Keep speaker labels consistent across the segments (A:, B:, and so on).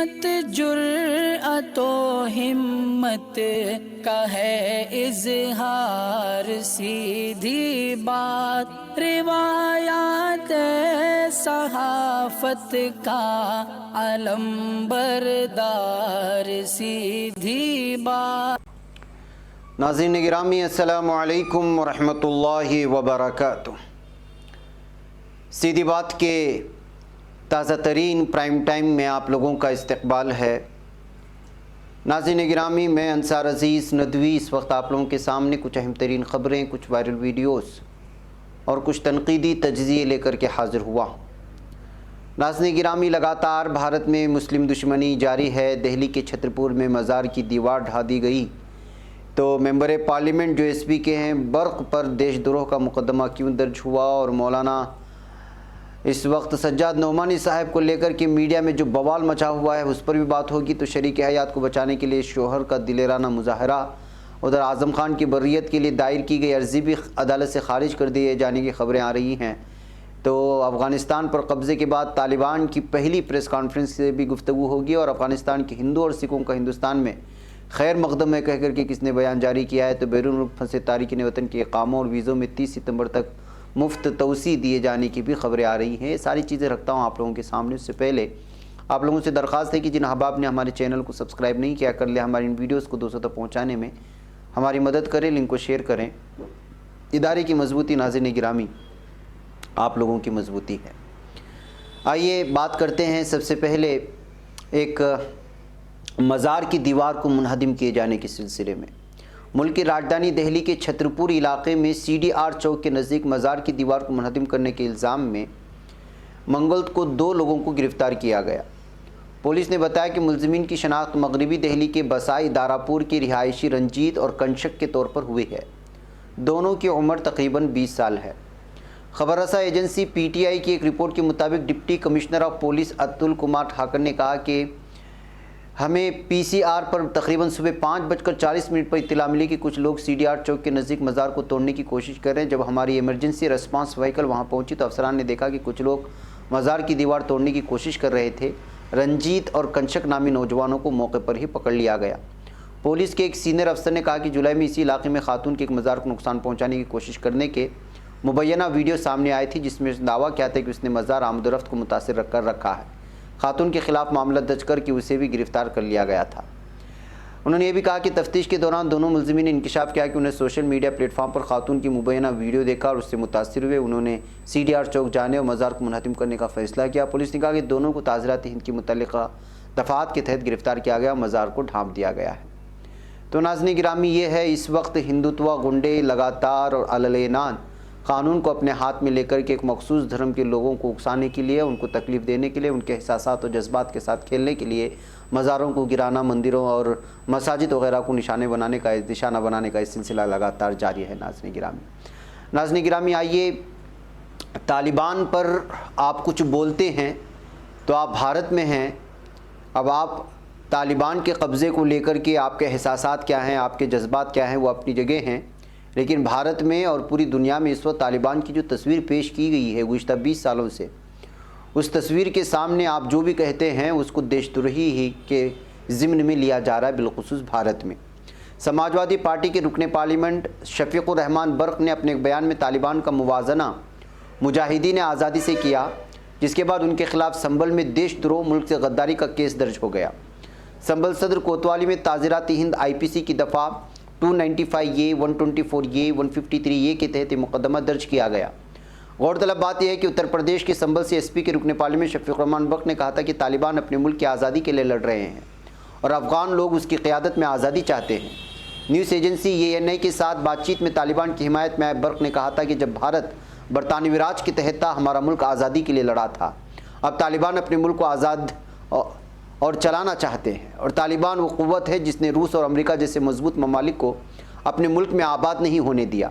A: عظمت جرأت و ہمت کا ہے اظہار، سیدھی بات روایات صحافت کا علم بردار، سیدھی بات۔
B: ناظرین گرامی السلام علیکم ورحمۃ اللہ وبرکاتہ۔ سیدھی بات کے تازہ ترین پرائم ٹائم میں آپ لوگوں کا استقبال ہے۔ ناظرین گرامی، میں انصار عزیز ندوی اس وقت آپ لوگوں کے سامنے کچھ اہم ترین خبریں، کچھ وائرل ویڈیوز اور کچھ تنقیدی تجزیے لے کر کے حاضر ہوا ہوں۔ ناظرین گرامی، لگاتار بھارت میں مسلم دشمنی جاری ہے۔ دہلی کے چھترپور میں مزار کی دیوار ڈھا دی گئی تو ممبر پارلیمنٹ جو ایس پی کے ہیں، برق پر دیش دروہ کا مقدمہ کیوں درج ہوا؟ اور مولانا اس وقت سجاد نعمانی صاحب کو لے کر کے میڈیا میں جو بوال مچا ہوا ہے اس پر بھی بات ہوگی۔ تو شریک حیات کو بچانے کے لیے شوہر کا دلیرانہ مظاہرہ، ادھر اعظم خان کی برئیت کے لیے دائر کی گئی عرضی بھی عدالت سے خارج کر دیے جانے کی خبریں آ رہی ہیں۔ تو افغانستان پر قبضے کے بعد طالبان کی پہلی پریس کانفرنس سے بھی گفتگو ہوگی، اور افغانستان کے ہندو اور سکھوں کا ہندوستان میں خیر مقدم ہے کہہ کر کے کس نے بیان جاری کیا ہے۔ تو بیرون ملک پھنسے تارکین وطن کے اقاموں اور ویزوں میں 30 ستمبر تک مفت توسیع دیے جانے کی بھی خبریں آ رہی ہیں۔ یہ ساری چیزیں رکھتا ہوں آپ لوگوں کے سامنے۔ اس سے پہلے آپ لوگوں سے درخواست ہے کہ جن احباب نے ہمارے چینل کو سبسکرائب نہیں کیا کر لیا، ہماری ان ویڈیوز کو دوستوں تک پہنچانے میں ہماری مدد کریں، لنک کو شیئر کریں۔ ادارے کی مضبوطی ناظرین گرامی آپ لوگوں کی مضبوطی ہے۔ آئیے بات کرتے ہیں سب سے پہلے ایک مزار کی دیوار کو منہدم کیے جانے کے سلسلے میں۔ ملک کی راجدھانی دہلی کے چھترپور علاقے میں سی ڈی آر چوک کے نزدیک مزار کی دیوار کو منہدم کرنے کے الزام میں منگل کو 2 لوگوں کو گرفتار کیا گیا۔ پولیس نے بتایا کہ ملزمین کی شناخت مغربی دہلی کے بسائی داراپور کی رہائشی رنجیت اور کنشک کے طور پر ہوئی ہے۔ دونوں کی عمر تقریباً 20 سال ہے۔ خبر رساں ایجنسی پی ٹی آئی کی ایک رپورٹ کے مطابق deputy commissioner of police Atul Kumar Thakur نے کہا کہ ہمیں پی سی آر پر تقریباً صبح 5:40 پر اطلاع ملی کہ کچھ لوگ سی ڈی آر چوک کے نزدیک مزار کو توڑنے کی کوشش کر رہے ہیں۔ جب ہماری ایمرجنسی ریسپانس وہیکل وہاں پہنچی تو افسران نے دیکھا کہ کچھ لوگ مزار کی دیوار توڑنے کی کوشش کر رہے تھے۔ رنجیت اور کنشک نامی نوجوانوں کو موقع پر ہی پکڑ لیا گیا۔ پولیس کے ایک سینئر افسر نے کہا کہ جولائی میں اسی علاقے میں خاتون کے ایک مزار کو نقصان پہنچانے کی کوشش کرنے کے مبینہ ویڈیو سامنے آئی تھی، جس میں دعویٰ کیا تھا کہ اس نے مزار آمد و رفت کو متاثر کر رکھا ہے۔ خاتون کے خلاف معاملہ درج کر کے اسے بھی گرفتار کر لیا گیا تھا۔ انہوں نے یہ بھی کہا کہ تفتیش کے دوران دونوں ملزمین نے انکشاف کیا کہ انہیں سوشل میڈیا پلیٹ فارم پر خاتون کی مبینہ ویڈیو دیکھا اور اس سے متاثر ہوئے۔ انہوں نے سی ڈی آر چوک جانے اور مزار کو منہدم کرنے کا فیصلہ کیا۔ پولیس نے کہا کہ دونوں کو تعزیرات ہند کی متعلقہ دفعات کے تحت گرفتار کیا گیا اور مزار کو ڈھانپ دیا گیا ہے۔ تو ناظرین گرامی، یہ ہے اس وقت ہندوتوا گنڈے لگاتار اور علنیً قانون کو اپنے ہاتھ میں لے کر کے ایک مخصوص دھرم کے لوگوں کو اکسانے کے لیے، ان کو تکلیف دینے کے لیے، ان کے احساسات اور جذبات کے ساتھ کھیلنے کے لیے مزاروں کو گرانا، مندروں اور مساجد وغیرہ کو نشانہ بنانے کا یہ سلسلہ لگاتار جاری ہے۔ ناظرین گرامی، آئیے طالبان پر آپ کچھ بولتے ہیں تو آپ بھارت میں ہیں۔ اب آپ طالبان کے قبضے کو لے کر کے آپ کے احساسات کیا ہیں، آپ کے جذبات کیا ہیں، وہ اپنی جگہ ہیں، لیکن بھارت میں اور پوری دنیا میں اس وقت طالبان کی جو تصویر پیش کی گئی ہے گزشتہ 20 سالوں سے، اس تصویر کے سامنے آپ جو بھی کہتے ہیں اس کو دیش دروہی ہی کے ضمن میں لیا جا رہا ہے، بالخصوص بھارت میں۔ سماجوادی پارٹی کے رکن پارلیمنٹ شفیق الرحمان برق نے اپنے ایک بیان میں طالبان کا موازنہ مجاہدین آزادی سے کیا، جس کے بعد ان کے خلاف سنبھل میں دیش دروہ، ملک سے غداری کا کیس درج ہو گیا۔ سنبھل صدر کوتوالی میں تعزیرات ہند آئی پی سی کی دفعہ 295A 124A 153A کے تحت مقدمہ درج کیا گیا۔ غورطلب بات یہ ہے کہ اتر پردیش کے سنبھل سے ایس پی کے رکن پارلیمنٹ شفیق الرحمان برق نے کہا تھا کہ طالبان اپنے ملک کی آزادی کے لیے لڑ رہے ہیں اور افغان لوگ اس کی قیادت میں آزادی چاہتے ہیں۔ نیوز ایجنسی ANI کے ساتھ بات چیت میں طالبان کی حمایت میں آئے برق نے کہا تھا کہ جب بھارت برطانوی راج کے تحت تھا، ہمارا ملک آزادی کے لیے لڑا تھا۔ اب طالبان اپنے ملک کو آزاد اور چلانا چاہتے ہیں، اور طالبان وہ قوت ہے جس نے روس اور امریکہ جیسے مضبوط ممالک کو اپنے ملک میں آباد نہیں ہونے دیا۔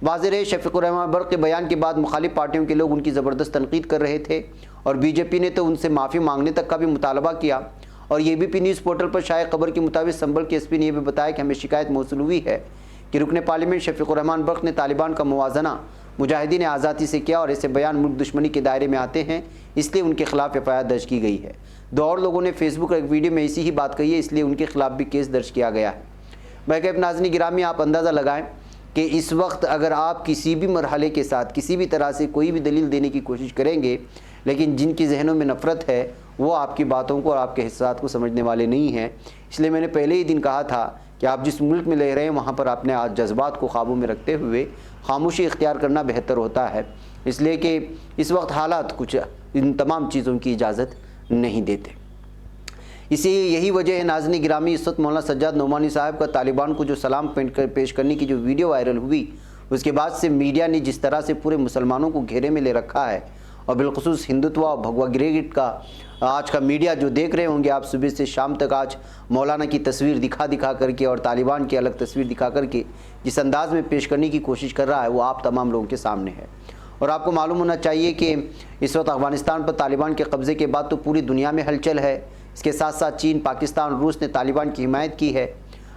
B: واضح رہے، شفیق الرحمان برق کے بیان کے بعد مخالف پارٹیوں کے لوگ ان کی زبردست تنقید کر رہے تھے، اور بی جے پی نے تو ان سے معافی مانگنے تک کا بھی مطالبہ کیا۔ اور یہ بھی نیوز پورٹل پر شائع خبر کے مطابق سنبھل کے ایس پی نے یہ بھی بتایا کہ ہمیں شکایت موصول ہوئی ہے کہ رکن پارلیمنٹ شفیق الرحمان برق نے طالبان کا موازنہ مجاہدین آزادی سے کیا اور ایسے بیان ملک دشمنی کے دائرے میں آتے ہیں، اس لیے ان کے خلاف FIR درج کی گئی ہے۔ 2 اور لوگوں نے فیس بک اور ایک ویڈیو میں اسی ہی بات کہی ہے، اس لیے ان کے خلاف بھی کیس درج کیا گیا ہے۔ بہرکیف ناظرین گرامی، آپ اندازہ لگائیں کہ اس وقت اگر آپ کسی بھی مرحلے کے ساتھ کسی بھی طرح سے کوئی بھی دلیل دینے کی کوشش کریں گے، لیکن جن کی ذہنوں میں نفرت ہے وہ آپ کی باتوں کو اور آپ کے احساسات کو سمجھنے والے نہیں ہیں۔ اس لیے میں نے پہلے ہی دن کہا تھا کہ آپ جس ملک میں رہ رہے ہیں وہاں پر اپنے جذبات کو قابو میں رکھتے ہوئے خاموشی اختیار کرنا بہتر ہوتا ہے، اس لیے کہ اس وقت حالات کچھ ان تمام چیزوں کی اجازت نہیں دیتے۔ یہی وجہ ہے ناظرین گرامی، اس وقت مولانا سجاد نعمانی صاحب کا طالبان کو جو سلام پیش کرنے کی جو ویڈیو وائرل ہوئی، اس کے بعد سے میڈیا نے جس طرح سے پورے مسلمانوں کو گھیرے میں لے رکھا ہے، اور بالخصوص ہندوتوا اور بھگوا گریڈ کا آج کا میڈیا جو دیکھ رہے ہوں گے آپ صبح سے شام تک، آج مولانا کی تصویر دکھا کر کے اور طالبان کی الگ تصویر دکھا کر کے جس انداز میں پیش کرنے کی کوشش کر رہا ہے وہ آپ تمام لوگوں کے سامنے ہے۔ اور آپ کو معلوم ہونا چاہیے کہ اس وقت افغانستان پر طالبان کے قبضے کے بعد تو پوری دنیا میں ہلچل ہے، اس کے ساتھ ساتھ چین، پاکستان، روس نے طالبان کی حمایت کی ہے۔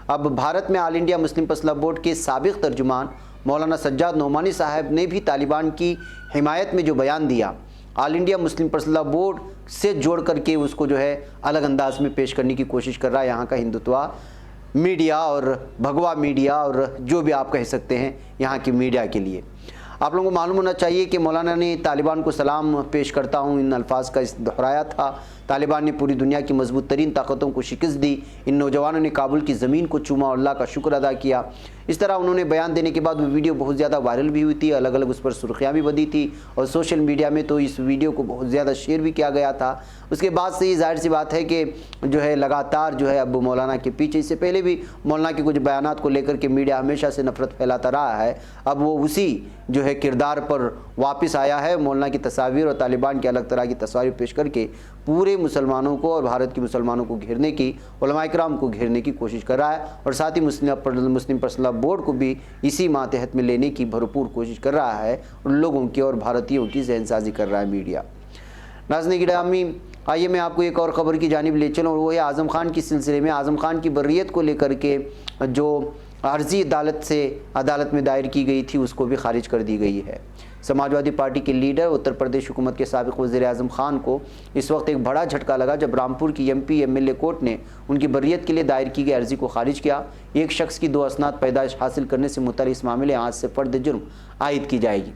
B: اب بھارت میں آل انڈیا مسلم فضلہ بورڈ کے سابق ترجمان مولانا سجاد نعمانی صاحب نے بھی طالبان کی حمایت میں جو بیان دیا، آل انڈیا مسلم فضلہ بورڈ سے جوڑ کر کے اس کو جو ہے الگ انداز میں پیش کرنے کی کوشش کر رہا ہے یہاں کا ہندوتوا میڈیا اور بھگوا میڈیا اور جو بھی آپ کہہ سکتے ہیں یہاں کی میڈیا کے لیے۔ آپ لوگوں کو معلوم ہونا چاہیے کہ مولانا نے طالبان کو سلام پیش کرتا ہوں ان الفاظ کا دہرایا تھا۔ طالبان نے پوری دنیا کی مضبوط ترین طاقتوں کو شکست دی، ان نوجوانوں نے کابل کی زمین کو چوما اور اللہ کا شکر ادا کیا۔ اس طرح انہوں نے بیان دینے کے بعد وہ ویڈیو بہت زیادہ وائرل بھی ہوئی تھی، الگ الگ اس پر سرخیاں بھی بدی تھی، اور سوشل میڈیا میں تو اس ویڈیو کو بہت زیادہ شیئر بھی کیا گیا تھا۔ اس کے بعد سے یہ ظاہر سی بات ہے کہ جو ہے لگاتار جو ہے اب مولانا کے پیچھے، اس سے پہلے بھی مولانا کے کچھ بیانات کو لے کر کے میڈیا ہمیشہ سے نفرت پھیلاتا رہا ہے، اب وہ اسی جو ہے کردار پر واپس آیا ہے، مولانا کی تصاویر اور طالبان کے الگ طرح کی تصاویر پیش کر کے پورے مسلمانوں کو اور بھارت کے مسلمانوں کو گھیرنے کی، علماء کرام کو گھیرنے کی کوشش کر رہا ہے، اور ساتھ ہی مسلم فضلہ بورڈ کو بھی اسی ماتحت میں لینے کی بھرپور کوشش کر رہا ہے، اور لوگوں کی اور بھارتیوں کی ذہن سازی کر رہا ہے میڈیا۔ ناظرین گرامی، آئیے میں آپ کو ایک اور خبر کی جانب لے چلوں، اور وہ ہے اعظم خان کی سلسلے میں اعظم خان کی بریت کو لے کر کے جو عرضی عدالت میں دائر کی گئی تھی اس کو بھی خارج کر دی گئی ہے۔ سماجوادی پارٹی کے لیڈر اتر پردیش حکومت کے سابق وزیر اعظم خان کو اس وقت ایک بڑا جھٹکا لگا جب رامپور کی MP MLA کورٹ نے ان کی بریت کے لیے دائر کی گئی عرضی کو خارج کیا۔ ایک شخص کی 2 اسناد پیدائش حاصل کرنے سے متعلق اس معاملے آج سے فرد جرم عائد کی جائے گی۔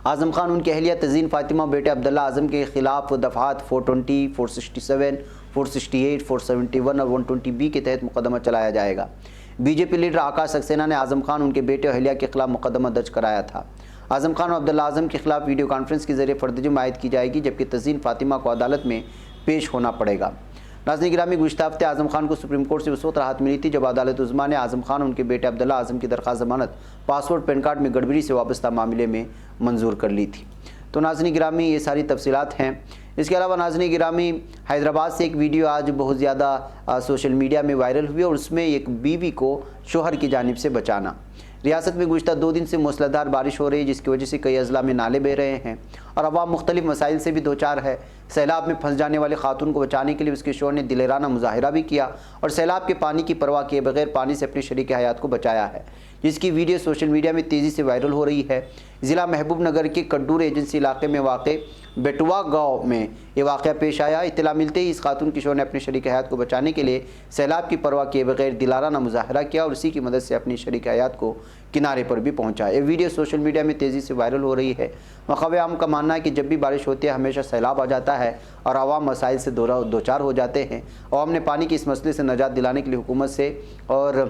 B: اعظم خان ان کی اہلیہ تزین فاطمہ بیٹے عبداللہ اعظم کے خلاف دفعات 420, 467, 468, 471 اور 120B کے تحت مقدمہ چلایا جائے گا۔ BJP لیڈر آکاش سکسینہ نے اعظم خان ان کے بیٹے اور اہلیہ کے خلاف مقدمہ درج کرایا تھا۔ اعظم خان اور عبداللہ اعظم کے خلاف ویڈیو کانفرنس کے ذریعے فرد جرم عائد کی جائے گی، جبکہ تزین فاطمہ کو عدالت میں پیش ہونا پڑے گا۔ ناظرین گرامی، گزشتہ ہفتے اعظم خان کو سپریم کورٹ سے اس وقت راحت ملی تھی جب عدالت عظمیٰ نے اعظم خان اور ان کے بیٹے عبداللہ اعظم کی درخواست ضمانت پاسپورٹ پین کارڈ میں گڑبڑی سے وابستہ معاملے میں منظور کر لی تھی۔ تو ناظرین گرامی، یہ ساری تفصیلات ہیں۔ اس کے علاوہ ناظرین گرامی، حیدرآباد سے ایک ویڈیو آج بہت زیادہ سوشل میڈیا میں وائرل ہوئی، اور اس میں ایک بیوی کو شوہر کی جانب سے بچانا۔ ریاست میں گزشتہ 2 دن سے موسلادھار بارش ہو رہی ہے، جس کی وجہ سے کئی اضلاع میں نالے بہہ رہے ہیں اور عوام مختلف مسائل سے بھی دوچار ہے۔ سیلاب میں پھنس جانے والے خاتون کو بچانے کے لیے اس کے شوہر نے دلیرانہ مظاہرہ بھی کیا اور سیلاب کے پانی کی پرواہ کیے بغیر پانی سے اپنی شریک حیات کو بچایا ہے، جس کی ویڈیو سوشل میڈیا میں تیزی سے وائرل ہو رہی ہے۔ ضلع محبوب نگر کے کڈور ایجنسی علاقے میں واقع بیٹوا گاؤں میں یہ واقعہ پیش آیا۔ اطلاع ملتے ہی اس خاتون کی شوہر نے اپنی شریک حیات کو بچانے کے لیے سیلاب کی پرواہ کیے بغیر دلارانہ مظاہرہ کیا اور اسی کی مدد سے اپنی شریک حیات کو کنارے پر بھی پہنچا۔ یہ ویڈیو سوشل میڈیا میں تیزی سے وائرل ہو رہی ہے۔ مخاوے عام کا ماننا ہے کہ جب بھی بارش ہوتی ہے ہمیشہ سیلاب آ جاتا ہے اور عوام مسائل سے دوچار ہو جاتے ہیں۔ عوام نے پانی کی اس مسئلے سے نجات دلانے کے لیے حکومت سے اور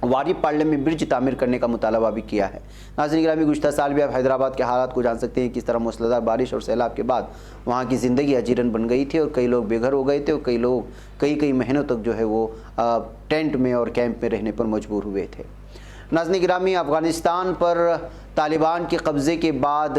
B: واری پارلے میں برج تعمیر کرنے کا مطالبہ بھی کیا ہے۔ ناظرین گرامی، گزشتہ سال بھی آپ حیدرآباد کے حالات کو جان سکتے ہیں، کس طرح موسلادھار بارش اور سیلاب کے بعد وہاں کی زندگی اجیرن بن گئی تھی اور کئی لوگ بے گھر ہو گئے تھے اور کئی لوگ کئی مہینوں تک جو ہے وہ ٹینٹ میں اور کیمپ میں رہنے پر مجبور ہوئے تھے۔ ناظرین گرامی، افغانستان پر طالبان کے قبضے کے بعد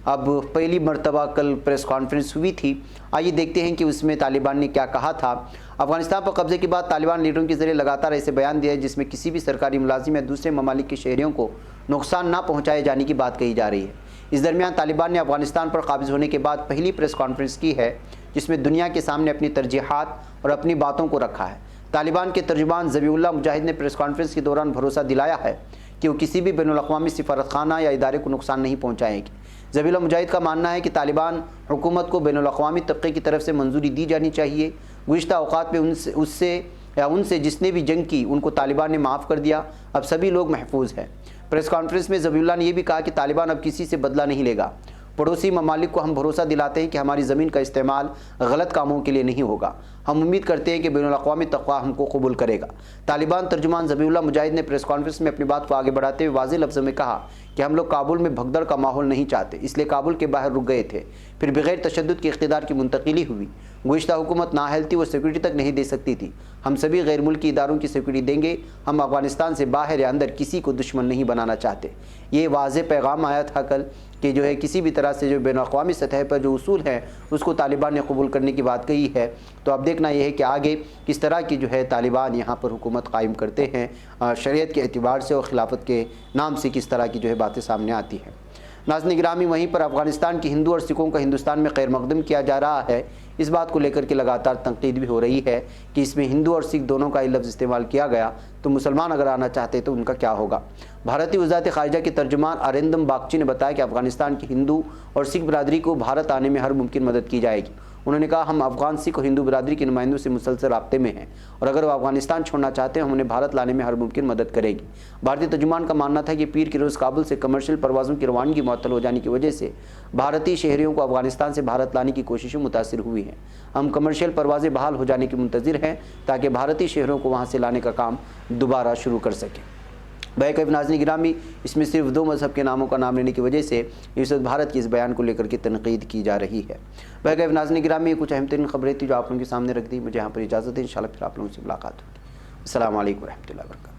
B: اب پہلی مرتبہ کل پریس کانفرنس ہوئی تھی۔ آئیے دیکھتے ہیں کہ اس میں طالبان نے کیا کہا تھا۔ افغانستان پر قبضے کے بعد طالبان لیڈروں کے ذریعے لگاتار ایسے بیان دیا ہے جس میں کسی بھی سرکاری ملازم یا دوسرے ممالک کے شہریوں کو نقصان نہ پہنچائے جانے کی بات کہی جا رہی ہے۔ اس درمیان طالبان نے افغانستان پر قابض ہونے کے بعد پہلی پریس کانفرنس کی ہے جس میں دنیا کے سامنے اپنی ترجیحات اور اپنی باتوں کو رکھا ہے۔ طالبان کے ترجمان ذبیح اللہ مجاہد نے پریس کانفرنس کے دوران بھروسہ دلایا ہے کہ وہ کسی بھی بین الاقوامی سفارت خانہ یا ادارے کو نقصان نہیں پہنچائیں گے۔ ذبیح اللہ مجاہد کا ماننا ہے کہ طالبان حکومت کو بین الاقوامی طبقے کی طرف سے منظوری دی جانی چاہیے۔ گزشتہ اوقات میں ان سے جس نے بھی جنگ کی ان کو طالبان نے معاف کر دیا، اب سبھی لوگ محفوظ ہیں۔ پریس کانفرنس میں ذبیح اللہ نے یہ بھی کہا کہ طالبان اب کسی سے بدلہ نہیں لے گا۔ پڑوسی ممالک کو ہم بھروسہ دلاتے ہیں کہ ہماری زمین کا استعمال غلط کاموں کے لیے نہیں ہوگا۔ ہم امید کرتے ہیں کہ بین الاقوامی طبقہ ہم کو قبول کرے گا۔ طالبان ترجمان ذبیح اللہ مجاہد نے پریس کانفرنس میں اپنی بات کو آگے بڑھاتے ہوئے واضح لفظوں میں کہا کہ ہم لوگ کابل میں بھگدڑ کا ماحول نہیں چاہتے، اس لیے کابل کے باہر رک گئے تھے، پھر بغیر تشدد کے اقتدار کی منتقلی ہوئی۔ گزشتہ حکومت نااہل تھی، وہ سیکورٹی تک نہیں دے سکتی تھی۔ ہم سبھی غیر ملکی اداروں کی سیکورٹی دیں گے۔ ہم افغانستان سے باہر یا اندر کسی کو دشمن نہیں بنانا چاہتے۔ یہ واضح پیغام آیا تھا کل کہ جو ہے کسی بھی طرح سے جو بین الاقوامی سطح پر جو اصول ہیں اس کو طالبان نے قبول کرنے کی بات کہی ہے۔ تو اب دیکھنا یہ ہے کہ آگے کس طرح کی جو ہے طالبان یہاں پر حکومت قائم کرتے ہیں، شریعت کے اعتبار سے اور خلافت کے نام سے کس طرح کی جو ہے باتیں سامنے آتی ہیں۔ ناظرین گرامی، وہیں پر افغانستان کے ہندو اور سکھوں کا ہندوستان میں خیر مقدم کیا جا رہا ہے۔ اس بات کو لے کر کے لگاتار تنقید بھی ہو رہی ہے کہ اس میں ہندو اور سکھ دونوں کا یہ لفظ استعمال کیا گیا، تو مسلمان اگر آنا چاہتے تو ان کا کیا ہوگا۔ بھارتی وزارت خارجہ کے ترجمان اریندم باگچی نے بتایا کہ افغانستان کی ہندو اور سکھ برادری کو بھارت آنے میں ہر ممکن مدد کی جائے گی۔ انہوں نے کہا، ہم افغان سکھ اور ہندو برادری کے نمائندوں سے مسلسل رابطے میں ہیں اور اگر وہ افغانستان چھوڑنا چاہتے ہیں ہم انہیں بھارت لانے میں ہر ممکن مدد کرے گی۔ بھارتی ترجمان کا ماننا تھا کہ پیر کے روز کابل سے کمرشل پروازوں کی روانگی معطل ہو جانے کی وجہ سے بھارتی شہریوں کو افغانستان سے بھارت لانے کی کوششیں متاثر ہوئی ہیں۔ ہم کمرشل پروازیں بحال ہو جانے کی منتظر ہیں تاکہ بھارتی شہریوں کو وہاں سے لانے کا کام دوبارہ شروع کر سکیں۔ بہرکیف ناظرین گرامی، اس میں صرف دو مذہب کے ناموں کا نام لینے کی وجہ سے اس وقت بھارت کے اس بیان کو لے کر کے تنقید کی جا رہی ہے۔ بہرکیف ناظرین گرامی، کچھ اہم ترین خبریں تھیں جو آپ لوگوں کے سامنے رکھ دی۔ مجھے یہاں پر اجازت ہے، انشاءاللہ پھر آپ لوگوں سے ملاقات ہوگی۔ السلام علیکم ورحمۃ اللہ وبرکاتہ۔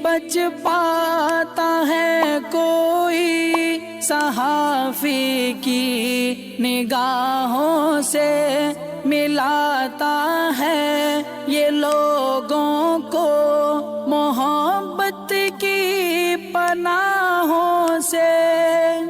A: بچ پاتا ہے کوئی صحافی کی نگاہوں سے، ملاتا ہے یہ لوگوں کو محبت کی پناہوں سے۔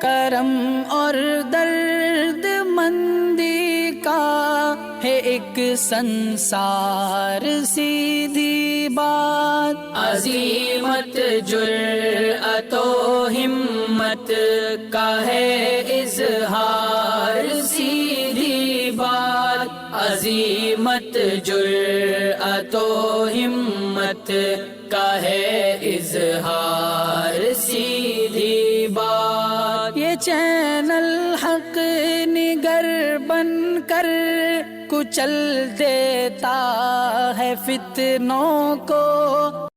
A: کرم اور درد مندی کا ہے ایک سنسار، سیدھی بات عظیمت جرأت و ہمت کا ہے اظہار، سیدھی بات عظیمت جرأت و ہمت کا ہے اظہار، سیدھی بات۔ یہ چینل حق نگر بن کر کچل دیتا ہے فتنوں کو،